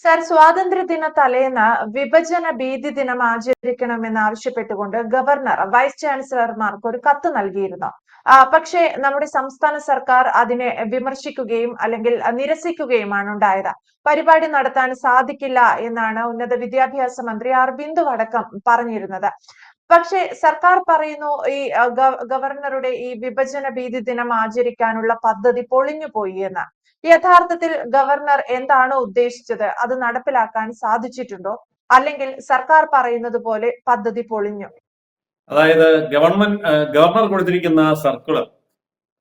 Sir, സ്വാതന്ത്ര്യദിന തലേന്ന് വിഭജന ഭീതി ദിനം ആചരിക്കണമെന്ന് ആവശ്യപ്പെട്ടുകൊണ്ട് ഗവർണർ വൈസ് ചാൻസലർമാർക്ക് ഒരു കത്ത് നൽകിയിരുന്നു. പക്ഷേ നമ്മുടെ സംസ്ഥാന സർക്കാർ അതിനെ വിമർശിക്കുകയും അല്ലെങ്കിൽ നിരസിക്കുകയുമാണ് ഉണ്ടായത്. പരിപാടി നടത്താൻ സാധിക്കില്ല എന്നാണ് ഉന്നത വിദ്യാഭ്യാസ മന്ത്രി ആർ ബിന്ദു അടക്കം പറഞ്ഞിരുന്നത്. പക്ഷേ സർക്കാർ പറയുന്നു ഈ ഗവർണറുടെ ഈ വിഭജന ഭീതി ദിനം ആചരിക്കാനുള്ള പദ്ധതി പൊളിഞ്ഞുപോയി എന്ന്. യഥാർത്ഥത്തിൽ ഗവർണർ എന്താണ് ഉദ്ദേശിച്ചത്? അത് നടപ്പിലാക്കാൻ സാധിച്ചിട്ടുണ്ടോ? അല്ലെങ്കിൽ സർക്കാർ പറയുന്നത് പോലെ പദ്ധതി പൊളിഞ്ഞു? അതായത് ഗവർണർ കൊടുത്തിരിക്കുന്ന സർക്കുലർ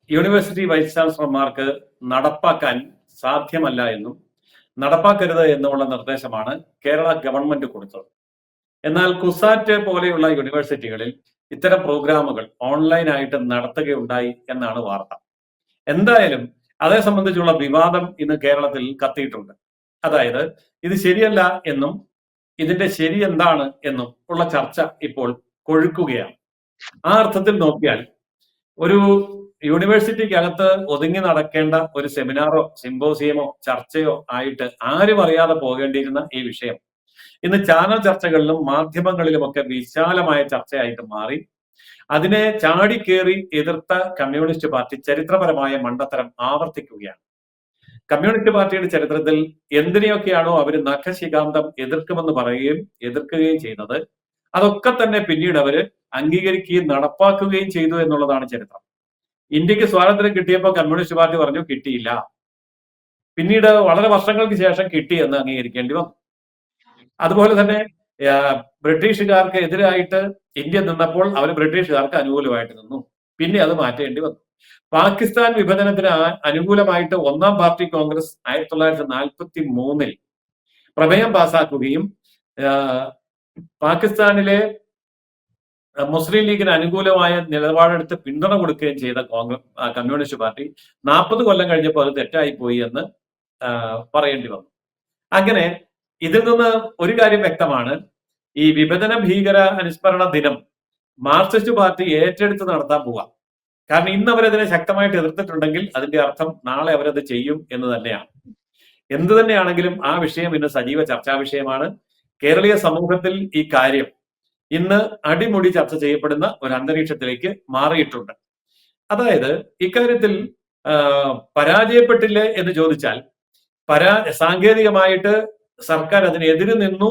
യൂണിവേഴ്സിറ്റി വൈസ് ചാൻസലർമാർക്ക് നടപ്പാക്കാൻ സാധ്യമല്ല എന്നും നടപ്പാക്കരുത് എന്നുമുള്ള നിർദ്ദേശമാണ് കേരള ഗവൺമെന്റ് കൊടുത്തത്. എന്നാൽ കുസാറ്റ് പോലെയുള്ള യൂണിവേഴ്സിറ്റികളിൽ ഇത്തരം പ്രോഗ്രാമുകൾ ഓൺലൈനായിട്ട് നടത്തുകയുണ്ടായി എന്നാണ് വാർത്ത. എന്തായാലും അതേ സംബന്ധിച്ചുള്ള വിവാദം ഇന്ന് കേരളത്തിൽ കത്തിയിട്ടുണ്ട്. അതായത് ഇത് ശരിയല്ല എന്നും ഇതിന്റെ ശരി എന്താണ് എന്നും ഉള്ള ചർച്ച ഇപ്പോൾ കൊഴുക്കുകയാണ്. ആ അർത്ഥത്തിൽ നോക്കിയാൽ ഒരു യൂണിവേഴ്സിറ്റിക്കകത്ത് ഒതുങ്ങി നടക്കേണ്ട ഒരു സെമിനാറോ സിമ്പോസിയമോ ചർച്ചയോ ആയിട്ട് ആരും അറിയാതെ പോകേണ്ടിയിരുന്ന ഈ വിഷയം ഇന്ന് ചാനൽ ചർച്ചകളിലും മാധ്യമങ്ങളിലുമൊക്കെ വിശാലമായ ചർച്ചയായിട്ട് മാറി. അതിനെ ചാടിക്കേറി എതിർത്ത കമ്മ്യൂണിസ്റ്റ് പാർട്ടി ചരിത്രപരമായ മണ്ടത്തരം ആവർത്തിക്കുകയാണ്. കമ്മ്യൂണിസ്റ്റ് പാർട്ടിയുടെ ചരിത്രത്തിൽ എന്തിനെയൊക്കെയാണോ അവർ നഖശികാന്തം എതിർക്കുമെന്ന് പറയുകയും എതിർക്കുകയും ചെയ്യുന്നത്, അതൊക്കെ തന്നെ പിന്നീട് അവര് അംഗീകരിക്കുകയും നടപ്പാക്കുകയും ചെയ്തു എന്നുള്ളതാണ് ചരിത്രം. ഇന്ത്യക്ക് സ്വാതന്ത്ര്യം കിട്ടിയപ്പോൾ കമ്മ്യൂണിസ്റ്റ് പാർട്ടി പറഞ്ഞു കിട്ടിയില്ല, പിന്നീട് വളരെ വർഷങ്ങൾക്ക് ശേഷം കിട്ടി എന്ന് അംഗീകരിക്കേണ്ടി വന്നു. അതുപോലെ തന്നെ ബ്രിട്ടീഷുകാർക്ക് എതിരായിട്ട് ഇന്ത്യ നിന്നപ്പോൾ അവർ ബ്രിട്ടീഷുകാർക്ക് അനുകൂലമായിട്ട് നിന്നു, പിന്നെ അത് മാറ്റേണ്ടി വന്നു. പാകിസ്ഥാൻ വിഭജനത്തിന് അനുകൂലമായിട്ട് ഒന്നാം പാർട്ടി കോൺഗ്രസ് 1943 പ്രമേയം പാസാക്കുകയും പാകിസ്ഥാനിലെ മുസ്ലിം ലീഗിന് അനുകൂലമായ നിലപാടെടുത്ത് പിന്തുണ കൊടുക്കുകയും ചെയ്ത കമ്മ്യൂണിസ്റ്റ് പാർട്ടി 40 കൊല്ലം കഴിഞ്ഞപ്പോൾ അത് തെറ്റായി പോയി എന്ന് പറയേണ്ടി വന്നു. അങ്ങനെ ഇതിൽ നിന്ന് ഒരു കാര്യം വ്യക്തമാണ്, ഈ വിഭജന ഭീകര അനുസ്മരണ ദിനം മാർക്സിസ്റ്റ് പാർട്ടി ഏറ്റെടുത്ത് നടത്താൻ പോവാം. കാരണം ഇന്ന് അവരതിനെ ശക്തമായിട്ട് എതിർത്തിട്ടുണ്ടെങ്കിൽ അതിന്റെ അർത്ഥം നാളെ അവരത് ചെയ്യും എന്ന് തന്നെയാണ്. എന്തു തന്നെയാണെങ്കിലും ആ വിഷയം ഇന്ന് സജീവ ചർച്ചാ വിഷയമാണ്. കേരളീയ സമൂഹത്തിൽ ഈ കാര്യം ഇന്ന് അടിമുടി ചർച്ച ചെയ്യപ്പെടുന്ന ഒരു അന്തരീക്ഷത്തിലേക്ക് മാറിയിട്ടുണ്ട്. അതായത് ഇക്കാര്യത്തിൽ പരാജയപ്പെട്ടില്ലേ എന്ന് ചോദിച്ചാൽ സാങ്കേതികമായിട്ട് സർക്കാർ അതിനെതിരെ നിന്നു,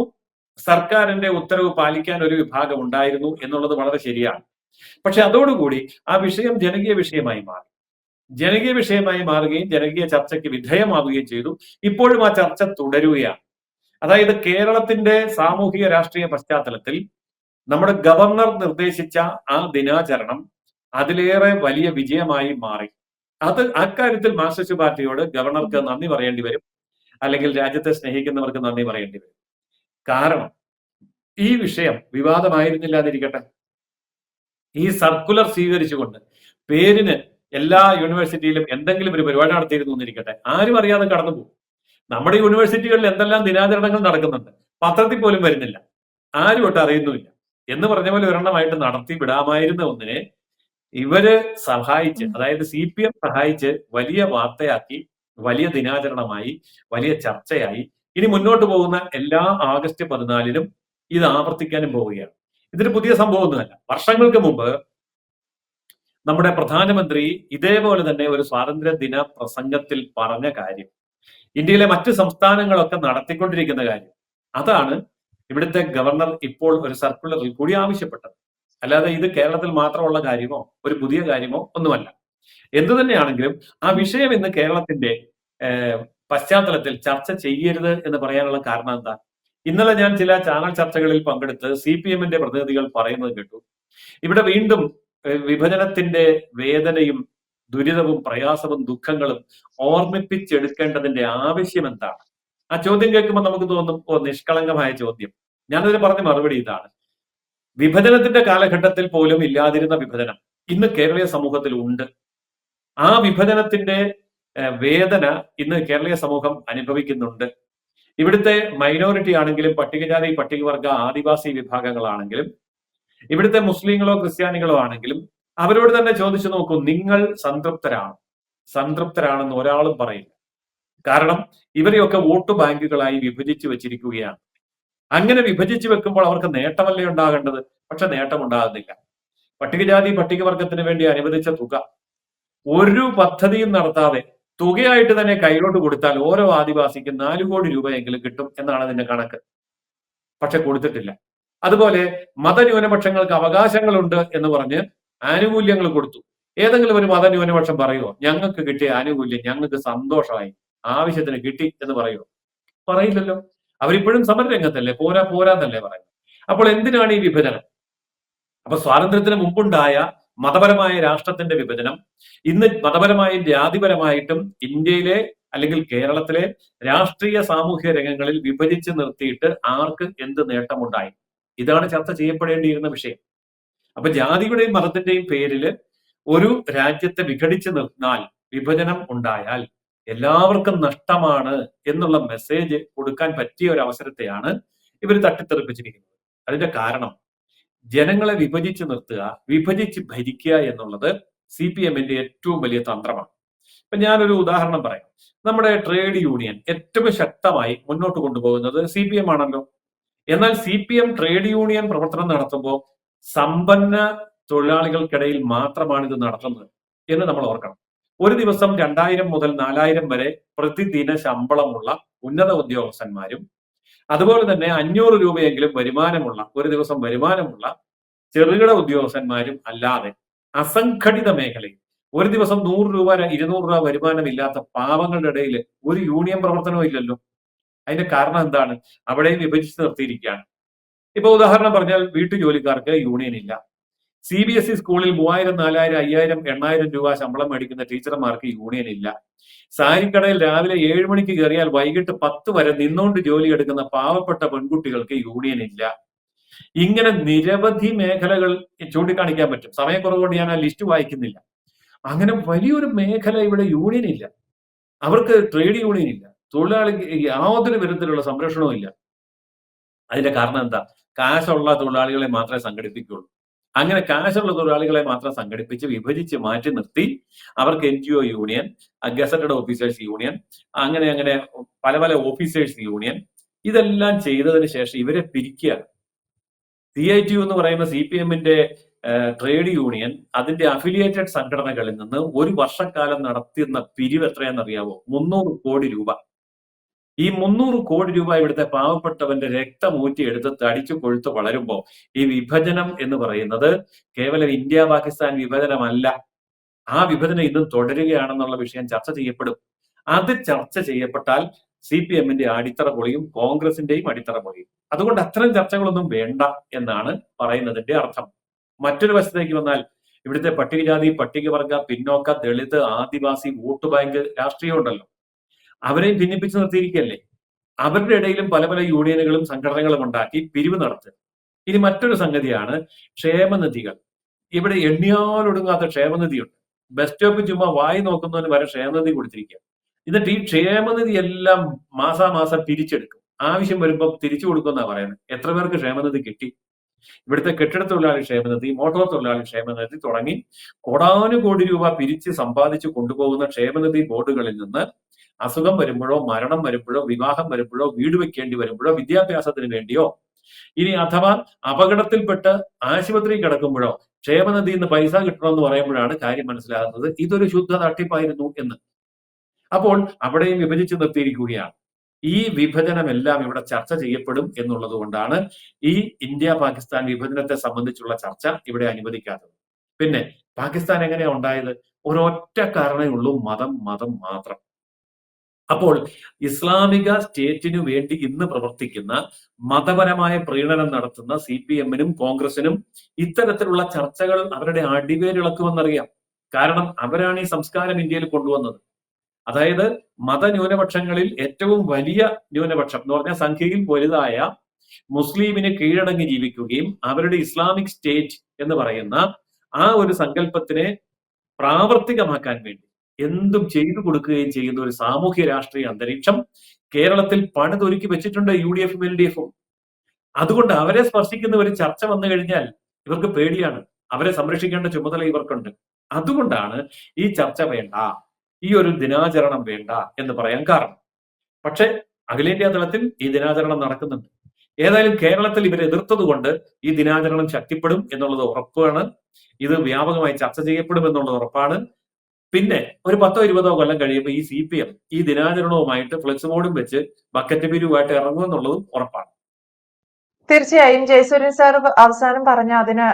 സർക്കാരിന്റെ ഉത്തരവ് പാലിക്കാൻ ഒരു വിഭാഗം ഉണ്ടായിരുന്നു എന്നുള്ളത് വളരെ ശരിയാണ്. പക്ഷെ അതോടുകൂടി ആ വിഷയം ജനകീയ വിഷയമായി മാറുകയും ജനകീയ ചർച്ചയ്ക്ക് വിധേയമാവുകയും ചെയ്തു. ഇപ്പോഴും ആ ചർച്ച തുടരുകയാണ്. അതായത് കേരളത്തിന്റെ സാമൂഹിക രാഷ്ട്രീയ പശ്ചാത്തലത്തിൽ നമ്മുടെ ഗവർണർ നിർദ്ദേശിച്ച ആ ദിനാചരണം അതിലേറെ വലിയ വിജയമായി മാറി. അക്കാര്യത്തിൽ മാർക്സിസ്റ്റ് പാർട്ടിയോട് ഗവർണർക്ക് നന്ദി പറയേണ്ടി വരും, അല്ലെങ്കിൽ രാജ്യത്തെ സ്നേഹിക്കുന്നവർക്ക് നന്ദി പറയേണ്ടി വരും. കാരണം ഈ വിഷയം വിവാദമായിരുന്നില്ല എന്നിരിക്കട്ടെ, ഈ സർക്കുലർ സ്വീകരിച്ചുകൊണ്ട് പേരിന് എല്ലാ യൂണിവേഴ്സിറ്റിയിലും എന്തെങ്കിലും ഒരു പരിപാടി നടത്തിയിരുന്നു എന്നിരിക്കട്ടെ, ആരും അറിയാതെ കടന്നുപോകും. നമ്മുടെ യൂണിവേഴ്സിറ്റികളിൽ എന്തെല്ലാം ദിനാചരണങ്ങൾ നടക്കുന്നുണ്ട്, പത്രത്തിൽ പോലും വരുന്നില്ല, ആരും ഒട്ടും അറിയുന്നുമില്ല എന്ന് പറഞ്ഞ പോലെ ഒരെണ്ണമായിട്ട് നടത്തി വിടാമായിരുന്ന ഒന്നിനെ ഇവര് സഹായിച്ച്, അതായത് CPM സഹായിച്ച് വലിയ വാർത്തയാക്കി, വലിയ ദിനാചരണമായി, വലിയ ചർച്ചയായി. ഇനി മുന്നോട്ട് പോകുന്ന എല്ലാ ആഗസ്റ്റ് 14-നും ഇത് ആവർത്തിക്കാനും പോവുകയാണ്. ഇതൊരു പുതിയ സംഭവമൊന്നുമല്ല. വർഷങ്ങൾക്ക് മുമ്പ് നമ്മുടെ പ്രധാനമന്ത്രി ഇതേപോലെ തന്നെ ഒരു സ്വാതന്ത്ര്യ ദിന പ്രസംഗത്തിൽ പറഞ്ഞ കാര്യം, ഇന്ത്യയിലെ മറ്റ് സംസ്ഥാനങ്ങളൊക്കെ നടത്തിക്കൊണ്ടിരിക്കുന്ന കാര്യം, അതാണ് ഇവിടുത്തെ ഗവർണർ ഇപ്പോൾ ഒരു സർക്കുലറിൽ കൂടി ആവശ്യപ്പെട്ടത്. അല്ലാതെ ഇത് കേരളത്തിൽ മാത്രമുള്ള കാര്യമോ ഒരു പുതിയ കാര്യമോ ഒന്നുമല്ല. എന്തു തന്നെയാണെങ്കിലും ആ വിഷയം ഇന്ന് കേരളത്തിന്റെ പശ്ചാത്തലത്തിൽ ചർച്ച ചെയ്യരുത് എന്ന് പറയാനുള്ള കാരണം എന്താ? ഇന്നലെ ഞാൻ ചില ചാനൽ ചർച്ചകളിൽ പങ്കെടുത്ത് CPM-ന്റെ പ്രതിനിധികൾ പറയുന്നത് കേട്ടു. ഇവിടെ വീണ്ടും വിഭജനത്തിന്റെ വേദനയും ദുരിതവും പ്രയാസവും ദുഃഖങ്ങളും ഓർമ്മിപ്പിച്ചെടുക്കേണ്ടതിന്റെ ആവശ്യം എന്താണ്? ആ ചോദ്യം കേൾക്കുമ്പോൾ നമുക്ക് തോന്നും, നിഷ്കളങ്കമായ ചോദ്യം. ഞാനതിന് പറഞ്ഞ മറുപടി ഇതാണ്: വിഭജനത്തിന്റെ കാലഘട്ടത്തിൽ പോലും ഇല്ലാതിരുന്ന വിഭജനം ഇന്ന് കേരളീയ സമൂഹത്തിൽ ഉണ്ട്. ആ വിഭജനത്തിന്റെ വേദന ഇന്ന് കേരളീയ സമൂഹം അനുഭവിക്കുന്നുണ്ട്. ഇവിടുത്തെ മൈനോറിറ്റി ആണെങ്കിലും, പട്ടികജാതി പട്ടികവർഗ ആദിവാസി വിഭാഗങ്ങളാണെങ്കിലും, ഇവിടുത്തെ മുസ്ലിങ്ങളോ ക്രിസ്ത്യാനികളോ ആണെങ്കിലും, അവരോട് തന്നെ ചോദിച്ചു നോക്കൂ, നിങ്ങൾ സംതൃപ്തരാണെന്ന് ഒരാളും പറയില്ല. കാരണം ഇവരെയൊക്കെ വോട്ട് ബാങ്കുകളായി വിഭജിച്ച് വെച്ചിരിക്കുകയാണ്. അങ്ങനെ വിഭജിച്ച് വെക്കുമ്പോൾ അവർക്ക് നേട്ടമല്ലേ ഉണ്ടാകേണ്ടത്? പക്ഷെ നേട്ടം ഉണ്ടാകുന്നില്ല. പട്ടികജാതി പട്ടികവർഗത്തിന് വേണ്ടി അനുവദിച്ച തുക ഒരു പദ്ധതിയും നടത്താതെ തുകയായിട്ട് തന്നെ കൈലോട്ട് കൊടുത്താൽ ഓരോ ആദിവാസിക്കും 4 കോടി രൂപയെങ്കിലും കിട്ടും എന്നാണ് അതിന്റെ കണക്ക്. പക്ഷെ കൊടുത്തിട്ടില്ല. അതുപോലെ മതന്യൂനപക്ഷങ്ങൾക്ക് അവകാശങ്ങളുണ്ട് എന്ന് പറഞ്ഞ് ആനുകൂല്യങ്ങൾ കൊടുത്തു. ഏതെങ്കിലും ഒരു മതന്യൂനപക്ഷം പറയുമോ ഞങ്ങൾക്ക് കിട്ടിയ ആനുകൂല്യം ഞങ്ങൾക്ക് സന്തോഷമായി, ആവശ്യത്തിന് കിട്ടി എന്ന് പറയുമോ? പറയില്ലല്ലോ. അവരിപ്പോഴും സമരരംഗത്തല്ലേ, പോരാ പോരാന്നല്ലേ പറയുന്നത്. അപ്പോൾ എന്തിനാണ് ഈ വിഭജനം? അപ്പൊ സ്വാതന്ത്ര്യത്തിന് മുമ്പുണ്ടായ മതപരമായ രാഷ്ട്രത്തിന്റെ വിഭജനം ഇന്ന് മതപരമായും ജാതിപരമായിട്ടും ഇന്ത്യയിലെ അല്ലെങ്കിൽ കേരളത്തിലെ രാഷ്ട്രീയ സാമൂഹ്യ രംഗങ്ങളിൽ വിഭജിച്ച് നിർത്തിയിട്ട് ആർക്ക് എന്ത് നേട്ടമുണ്ടായി? ഇതാണ് ചർച്ച ചെയ്യപ്പെടേണ്ടിയിരുന്ന വിഷയം. അപ്പൊ ജാതിയുടെയും മതത്തിന്റെയും പേരിൽ ഒരു രാജ്യത്തെ വിഘടിച്ച് നിർത്തിയാൽ, വിഭജനം ഉണ്ടായാൽ എല്ലാവർക്കും നഷ്ടമാണ് എന്നുള്ള മെസ്സേജ് കൊടുക്കാൻ പറ്റിയ ഒരു അവസരത്തെയാണ് ഇവർ തട്ടിത്തെറിപ്പിച്ചിരിക്കുന്നത്. അതിന്റെ കാരണം ജനങ്ങളെ വിഭജിച്ച് നിർത്തുക, വിഭജിച്ച് ഭരിക്കുക എന്നുള്ളത് CPM-ന്റെ ഏറ്റവും വലിയ തന്ത്രമാണ്. ഇപ്പൊ ഞാനൊരു ഉദാഹരണം പറയാം. നമ്മുടെ ട്രേഡ് യൂണിയൻ ഏറ്റവും ശക്തമായി മുന്നോട്ട് കൊണ്ടുപോകുന്നത് CPM ആണല്ലോ. എന്നാൽ CPM ട്രേഡ് യൂണിയൻ പ്രവർത്തനം നടത്തുമ്പോൾ സമ്പന്ന തൊഴിലാളികൾക്കിടയിൽ മാത്രമാണ് ഇത് നടത്തുന്നത് എന്ന് നമ്മൾ ഓർക്കണം. ഒരു ദിവസം 2000 മുതൽ 4000 വരെ പ്രതിദിന ശമ്പളമുള്ള ഉന്നത ഉദ്യോഗസ്ഥന്മാരും അതുപോലെ തന്നെ 500 രൂപയെങ്കിലും വരുമാനമുള്ള ഒരു ദിവസം വരുമാനമുള്ള ചെറുകിട ഉദ്യോഗസ്ഥന്മാരും അല്ലാതെ അസംഘടിത മേഖലയിൽ ഒരു ദിവസം 100 രൂപ 200 രൂപ വരുമാനമില്ലാത്ത പാവങ്ങളുടെ ഇടയിൽ ഒരു യൂണിയൻ പ്രവർത്തനവും ഇല്ലല്ലോ. അതിന്റെ കാരണം എന്താണ്? അവിടെയും വിഭജിച്ച് നിർത്തിയിരിക്കുകയാണ്. ഇപ്പൊ ഉദാഹരണം പറഞ്ഞാൽ വീട്ടുജോലിക്കാർക്ക് യൂണിയൻ ഇല്ല. CBSE സ്കൂളിൽ 3000, 4000, 5000, 8000 രൂപ ശമ്പളം മേടിക്കുന്ന ടീച്ചർമാർക്ക് യൂണിയൻ ഇല്ല. സാരിക്കടയിൽ രാവിലെ 7 മണിക്ക് കയറിയാൽ വൈകിട്ട് 10 വരെ നിന്നുകൊണ്ട് ജോലി എടുക്കുന്ന പാവപ്പെട്ട പെൺകുട്ടികൾക്ക് യൂണിയൻ ഇല്ല. ഇങ്ങനെ നിരവധി മേഖലകൾ ചൂണ്ടിക്കാണിക്കാൻ പറ്റും. സമയക്കുറവുകൊണ്ട് ഞാൻ ആ ലിസ്റ്റ് വായിക്കുന്നില്ല. അങ്ങനെ വലിയൊരു മേഖല ഇവിടെ യൂണിയൻ ഇല്ല. അവർക്ക് ട്രേഡ് യൂണിയൻ ഇല്ല. തൊഴിലാളിക്ക് യാതൊരു വിധത്തിലുള്ള സംരക്ഷണവും ഇല്ല. അതിന്റെ കാരണം എന്താ? കാശുള്ള തൊഴിലാളികളെ മാത്രമേ സംഘടിപ്പിക്കുകയുള്ളൂ. അങ്ങനെ കാശുള്ള തൊഴിലാളികളെ മാത്രം സംഘടിപ്പിച്ച് വിഭജിച്ച് മാറ്റി നിർത്തി അവർക്ക് NGO union, gazetted officers union, അങ്ങനെ പല പല ഓഫീസേഴ്സ് യൂണിയൻ, ഇതെല്ലാം ചെയ്തതിന് ശേഷം ഇവരെ പിരിക്കുകയാണ്. CITU എന്ന് പറയുന്ന CPM-ന്റെ ട്രേഡ് യൂണിയൻ അതിന്റെ അഫിലിയേറ്റഡ് സംഘടനകളിൽ നിന്ന് ഒരു വർഷക്കാലം നടത്തുന്ന പിരിവ് എത്രയാണെന്നറിയാവോ? 300 കോടി രൂപ. ഈ 300 കോടി രൂപ ഇവിടുത്തെ പാവപ്പെട്ടവന്റെ രക്തം ഊറ്റിയെടുത്ത് തടിച്ചു കൊഴുത്ത് വളരുമ്പോൾ ഈ വിഭജനം എന്ന് പറയുന്നത് കേവലം ഇന്ത്യ പാകിസ്ഥാൻ വിഭജനമല്ല. ആ വിഭജനം ഇന്നും തുടരുകയാണെന്നുള്ള വിഷയം ചർച്ച ചെയ്യപ്പെടും. അത് ചർച്ച ചെയ്യപ്പെട്ടാൽ CPM-ന്റെ അടിത്തറ പൊളിയും, കോൺഗ്രസിന്റെയും അടിത്തറ പൊളിയും. അതുകൊണ്ട് അത്തരം ചർച്ചകളൊന്നും വേണ്ട എന്നാണ് പറയുന്നതിന്റെ അർത്ഥം. മറ്റൊരു വശത്തേക്ക് വന്നാൽ ഇവിടുത്തെ പട്ടികജാതി, പട്ടികവർഗ, പിന്നോക്ക, ദളിത്, ആദിവാസി വോട്ട് ബാങ്ക് രാഷ്ട്രീയം ഉണ്ടല്ലോ, അവരെയും ഭിന്നിപ്പിച്ച് നിർത്തിയിരിക്കുകയല്ലേ. അവരുടെ ഇടയിലും പല പല യൂണിയനുകളും സംഘടനകളും ഉണ്ടാക്കി പിരിവ് നടത്തുക. ഇനി മറ്റൊരു സംഗതിയാണ് ക്ഷേമനിധികൾ. ഇവിടെ എണ്ണിയാലൊടുങ്ങാത്ത ക്ഷേമനിധിയുണ്ട്. ബസ് സ്റ്റോപ്പിൽ ചുമ്മാ വായി നോക്കുന്നതിന് വരെ ക്ഷേമനിധി കൊടുത്തിരിക്കുക. എന്നിട്ട് ഈ ക്ഷേമനിധി എല്ലാം മാസാമാസം പിരിച്ചെടുക്കും. ആവശ്യം വരുമ്പോൾ തിരിച്ചു കൊടുക്കുമെന്നാ പറയുന്നത്. എത്ര പേർക്ക് ക്ഷേമനിധി കിട്ടി? ഇവിടുത്തെ കെട്ടിട തൊഴിലാളി ക്ഷേമനിധി, മോട്ടോർ തൊഴിലാളി ക്ഷേമനിധി തുടങ്ങി കോടാനുകോടി രൂപ പിരിച്ച് സമ്പാദിച്ചു കൊണ്ടുപോകുന്ന ക്ഷേമനിധി ബോർഡുകളിൽ നിന്ന് അസുഖം വരുമ്പോഴോ, മരണം വരുമ്പോഴോ, വിവാഹം വരുമ്പോഴോ, വീട് വെക്കേണ്ടി വരുമ്പോഴോ, വിദ്യാഭ്യാസത്തിന് വേണ്ടിയോ, ഇനി അഥവാ അപകടത്തിൽപ്പെട്ട് ആശുപത്രി കിടക്കുമ്പോഴോ ക്ഷേമനിധിയിൽ നിന്ന് പൈസ കിട്ടണമെന്ന് പറയുമ്പോഴാണ് കാര്യം മനസ്സിലാകുന്നത് ഇതൊരു ശുദ്ധ തട്ടിപ്പായിരുന്നു എന്ന്. അപ്പോൾ അവിടെയും വിഭജിച്ച് നിർത്തിയിരിക്കുകയാണ്. ഈ വിഭജനമെല്ലാം ഇവിടെ ചർച്ച ചെയ്യപ്പെടും എന്നുള്ളത് കൊണ്ടാണ് ഈ ഇന്ത്യ പാകിസ്ഥാൻ വിഭജനത്തെ സംബന്ധിച്ചുള്ള ചർച്ച ഇവിടെ അനുവദിക്കാത്തത്. പിന്നെ പാകിസ്ഥാൻ എങ്ങനെയാ ഉണ്ടായത്? ഒരൊറ്റ കാരണമേ ഉള്ളൂ, മതം മാത്രം. അപ്പോൾ ഇസ്ലാമിക സ്റ്റേറ്റിനു വേണ്ടി ഇന്ന് പ്രവർത്തിക്കുന്ന, മതപരമായ പ്രീണനം നടത്തുന്ന CPM-നും കോൺഗ്രസിനും ഇത്തരത്തിലുള്ള ചർച്ചകൾ അവരുടെ അടിവേരിളക്കുമെന്നറിയാം. കാരണം അവരാണ് ഈ സംസ്കാരം ഇന്ത്യയിൽ കൊണ്ടുവന്നത്. അതായത് മതന്യൂനപക്ഷങ്ങളിൽ ഏറ്റവും വലിയ ന്യൂനപക്ഷം എന്ന് പറഞ്ഞാൽ സംഖ്യയിൽ വലുതായ മുസ്ലിമിന് കീഴടങ്ങി ജീവിക്കുകയും അവരുടെ ഇസ്ലാമിക് സ്റ്റേറ്റ് എന്ന് പറയുന്ന ആ ഒരു സങ്കല്പത്തിനെ പ്രാവർത്തികമാക്കാൻ വേണ്ടി എന്തും ചെയ്തു കൊടുക്കുകയും ചെയ്യുന്ന ഒരു സാമൂഹ്യ രാഷ്ട്രീയ അന്തരീക്ഷം കേരളത്തിൽ പണിതൊരുക്കി വെച്ചിട്ടുണ്ട് UDF-ഉം LDF-ഉം. അതുകൊണ്ട് അവരെ സ്പർശിക്കുന്ന ഒരു ചർച്ച വന്നു കഴിഞ്ഞാൽ ഇവർക്ക് പേടിയാണ്. അവരെ സംരക്ഷിക്കേണ്ട ചുമതല ഇവർക്കുണ്ട്. അതുകൊണ്ടാണ് ഈ ചർച്ച വേണ്ട, ഈ ഒരു ദിനാചരണം വേണ്ട എന്ന് പറയാൻ കാരണം. പക്ഷെ അഖിലേന്ത്യാ തലത്തിൽ ഈ ദിനാചരണം നടക്കുന്നുണ്ട്. ഏതായാലും കേരളത്തിൽ ഇവർ എതിർത്തത് കൊണ്ട് ഈ ദിനാചരണം ശക്തിപ്പെടും എന്നുള്ളത് ഉറപ്പാണ്. ഇത് വ്യാപകമായി ചർച്ച ചെയ്യപ്പെടും എന്നുള്ളത് ഉറപ്പാണ്. പിന്നെ ഒരു 10-20 കൊല്ലം കഴിയുമ്പോൾ ഈ CPM ഈ ദിനാചരണവുമായിട്ട് ഫ്ലെക്സ് ബോർഡും വെച്ച് ബക്കറ്റ് പിരിവുമായിട്ട് ഇറങ്ങും എന്നുള്ളതും ഉറപ്പാണ്. തീർച്ചയായും ജയസൂര്യൻ സാർ അവസാനം പറഞ്ഞ അതിന്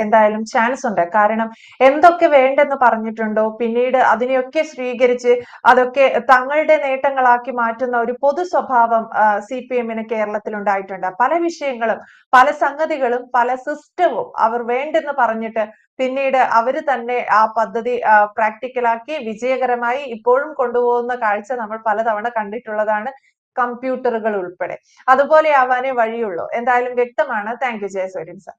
എന്തായാലും ചാൻസ് ഉണ്ട്. കാരണം എന്തൊക്കെ വേണ്ടെന്ന് പറഞ്ഞിട്ടുണ്ടോ പിന്നീട് അതിനെയൊക്കെ സ്വീകരിച്ച് അതൊക്കെ തങ്ങളുടെ നേട്ടങ്ങളാക്കി മാറ്റുന്ന ഒരു പൊതു സ്വഭാവം CPM-ന് കേരളത്തിൽ ഉണ്ടായിട്ടുണ്ട്. പല വിഷയങ്ങളും പല സംഗതികളും പല സിസ്റ്റവും അവർ വേണ്ടെന്ന് പറഞ്ഞിട്ട് പിന്നീട് അവര് തന്നെ ആ പദ്ധതി പ്രാക്ടിക്കലാക്കി വിജയകരമായി ഇപ്പോഴും കൊണ്ടുപോകുന്ന കാഴ്ച നമ്മൾ പലതവണ കണ്ടിട്ടുള്ളതാണ്. കമ്പ്യൂട്ടറുകൾ ഉൾപ്പെടെ അതുപോലെ ആവാനേ വഴിയുള്ളൂ. എന്തായാലും വ്യക്തമാണ്. Thank you Jayasuryan sir.